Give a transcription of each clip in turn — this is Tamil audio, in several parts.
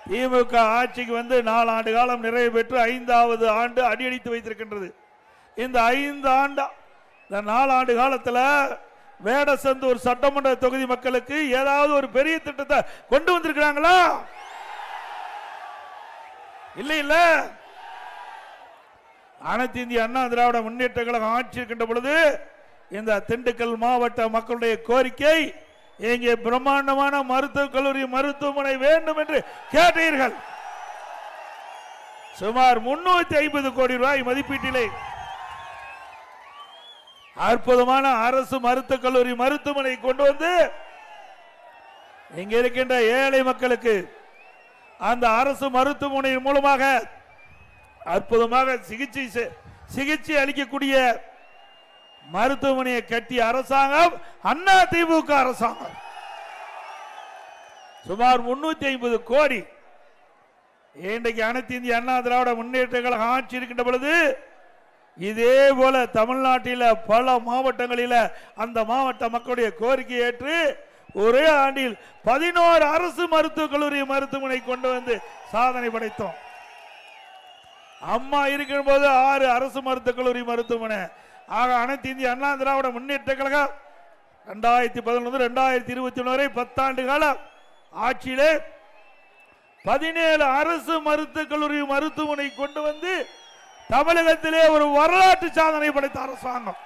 திமுக ஆட்சிக்கு வந்து 4 ஆண்டு காலம் நிறைவு பெற்று 5வது ஆண்டு அடியெடுத்து வைத்திருக்கின்றது. இந்த 5 ஆண்டு இந்த 4 ஆண்டு காலத்தில் வேடசந்தூர் சட்டமன்ற தொகுதி மக்களுக்கு ஏதாவது ஒரு பெரிய திட்டத்தை கொண்டு வந்திருக்கிறாங்களா? இல்ல இல்ல. அனைத்து இந்திய அண்ணா திராவிட முன்னேற்ற கழகம் ஆட்சி இருக்கின்ற பொழுது இந்த திண்டுக்கல் மாவட்ட மக்களுடைய கோரிக்கை, இங்கே பிரம்மாண்டமான மருத்துவக் கல்லூரி மருத்துவமனை வேண்டும் என்று கேட்டீர்கள். சுமார் 350 கோடி ரூபாய் மதிப்பீட்டிலே அற்புதமான அரசு மருத்துவக் கல்லூரி மருத்துவமனை கொண்டு வந்து இங்க இருக்கின்ற ஏழை மக்களுக்கு அந்த அரசு மருத்துவமனையின் மூலமாக அற்புதமாக சிகிச்சை அளிக்கக்கூடிய மருத்துவமனையை கட்டிய அரசாங்கம் அண்ணா திமுக அரசாங்கம். சுமார் 350 கோடி. இன்றைக்கு அனைத்து இந்திய அண்ணா திராவிட முன்னேற்ற கழகம் ஆட்சி இருக்கின்ற பொழுது இதே போல தமிழ்நாட்டில் பல மாவட்டங்களில் அந்த மாவட்ட மக்களுடைய கோரிக்கை ஏற்று ஒரே ஆண்டில் 11 அரசு மருத்துவக் கல்லூரி மருத்துவமனை கொண்டு வந்து சாதனை படைத்தோம். அம்மா இருக்கிற போது 6 அரசு மருத்துவக் கல்லூரி மருத்துவமனை. ஆக அனைத்து இந்திய அண்ணா திராவிட முன்னேற்ற கழகம் 2011-2021 வரை 10 ஆண்டு கால ஆட்சியிலே 17 அரசு மருத்துவக் கல்லூரி மருத்துவமனை கொண்டு வந்து தமிழகத்திலே ஒரு வரலாற்று சாதனை படைத்த அரசாங்கம்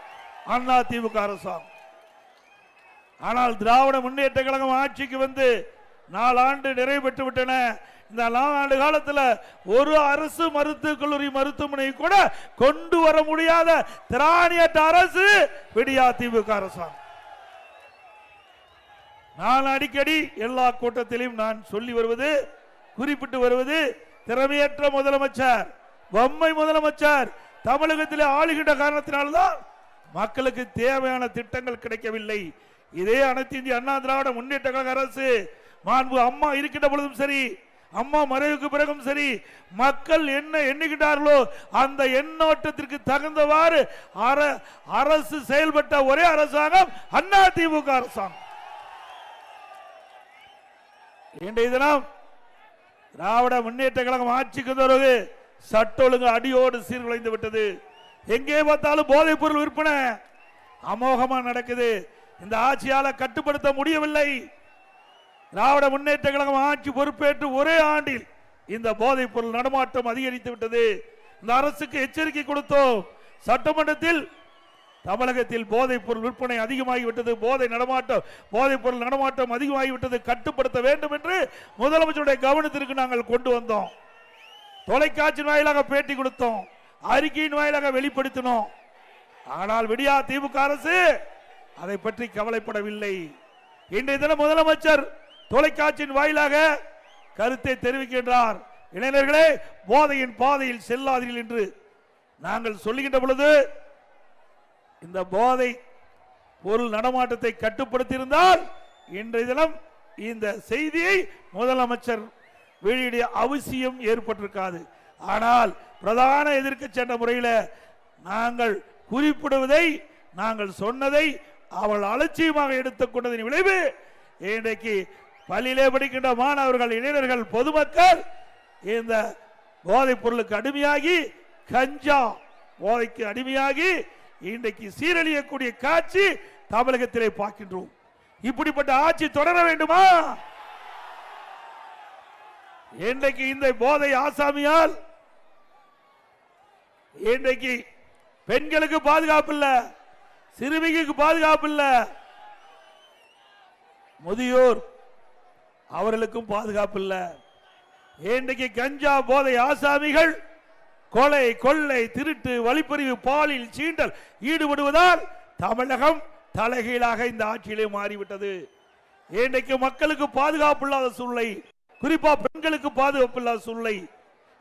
அண்ணா திமுக அரசாங்கம். ஆனால் திராவிட முன்னேற்ற கழகம் ஆட்சிக்கு வந்து 4 ஆண்டு நிறைவு பெற்று விட்டன. இந்த 4 ஆண்டு காலத்தில் ஒரு அரசு மருத்துவக் கல்லூரி மருத்துவமனை கூட கொண்டு வர முடியாத திராணியற்ற அரசு விடியா திமுக அரசாங்கம். நான் அடிக்கடி எல்லா கூட்டத்திலும் நான் சொல்லி வருவது, குறிப்பிட்டு வருவது, திறமையற்ற முதலமைச்சர், பொம்மை முதலமைச்சர் தமிழகத்திலே ஆளுகின்ற காரணத்தினால்தான் மக்களுக்கு தேவையான திட்டங்கள் கிடைக்கவில்லை. இதே அனைத்து இந்திய அண்ணா திராவிட முன்னேற்ற கழக அரசு மாண்பு அம்மா இருக்கின்ற பொழுதும் சரி, அம்மா மறைவுக்கு பிறகும் சரி, மக்கள் என்ன எண்ணுகின்றார்களோ அந்த எண்ணோட்டத்திற்கு தகுந்தவாறு அரசு செயல்பட்ட ஒரே அரசாங்கம் அண்ணா திமுக அரசாங்கம். இன்றைய தினம் திராவிட முன்னேற்ற கழகம் ஆட்சிக்கு வருவது சட்ட ஒழுங்கு அடியோடு சீர்குலைந்து விட்டது. எங்கே பார்த்தாலும் போதைப் பொருள் விற்பனை அமோகமா நடக்குது. இந்த ஆட்சியால கட்டுப்படுத்த முடியவில்லை. திராவிட முன்னேற்ற கழகம் ஆட்சி பொறுப்பேற்று ஒரே ஆண்டில் இந்த போதைப் பொருள் நடமாட்டம் அதிகரித்து விட்டது. இந்த அரசுக்கு எச்சரிக்கை கொடுத்தோம். சட்டமன்றத்தில் தமிழகத்தில் போதைப் பொருள் விற்பனை அதிகமாகிவிட்டது, போதைப் பொருள் நடமாட்டம் அதிகமாகிவிட்டது, கட்டுப்படுத்த வேண்டும் என்று முதலமைச்சருடைய கவனத்திற்கு நாங்கள் கொண்டு வந்தோம். தொலைக்காட்சி வாயிலாக பேட்டி கொடுத்தோம், அறிக்கையின் வாயிலாக வெளிப்படுத்தினோம். ஆனால் விடியா திமுக அரசு அதை பற்றி கவலைப்படவில்லை. இன்றைய தினம் முதலமைச்சர் தொலைக்காட்சியின் வாயிலாக கருத்தை தெரிவிக்கின்றார். இளைஞர்களே, போதையின் பாதையில் செல்லாதீர்கள் என்று நாங்கள் சொல்லுகின்ற பொழுது இந்த போதை பொருள் நடமாட்டத்தை கட்டுப்படுத்தியிருந்தால் இன்றைய தினம் இந்த செய்தியை முதலமைச்சர் வெளியிட அவசியம் ஏற்பட்டிருக்காது. ஆனால் பிரதான எதிர்க்கட்சி என்ற முறையில் நாங்கள் குறிப்பிடுவதை, நாங்கள் சொன்னதை அவள் அலட்சியமாக எடுத்துக்கொண்டதின் விளைவு இன்றைக்கு பள்ளியிலே படிக்கின்ற மாணவர்கள், இளைஞர்கள், பொதுமக்கள் இந்த போதைப் பொருளுக்கு அடிமையாகி, கஞ்சா போதைக்கு அடிமையாகி இன்றைக்கு சீரழியக்கூடிய காட்சி தமிழகத்திலே பார்க்கின்றோம். இப்படிப்பட்ட ஆட்சி தொடர வேண்டுமா? இன்றைக்கு இந்த போதை ஆசாமியால் இன்றைக்கு பெண்களுக்கு பாதுகாப்பு இல்ல, சிறுமிக்கு பாதுகாப்பு இல்ல, முதியோர் அவர்களுக்கும் பாதுகாப்பு இல்ல. இன்றைக்கு கஞ்சா போதை ஆசாமிகள் கொலை, கொள்ளை, திருட்டு, வழிப்பறிவு, பாலியல் சீண்டல் ஈடுபடுவதால் தமிழகம் தலைகீழாக இந்த ஆட்சியிலே மாறிவிட்டது. இன்றைக்கு மக்களுக்கு பாதுகாப்பு இல்லாத சூழ்நிலை, குறிப்பா பெண்களுக்கு பாதுகாப்பு இல்லாத சூழ்நிலை.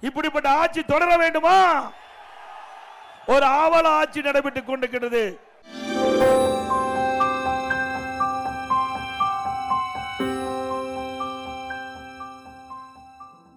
இப்படிப்பட்ட ஆட்சி தொடர வேண்டுமா? ஒரு ஆவல ஆட்சி நடைபெற்றுக் கொண்டிருக்கிறது.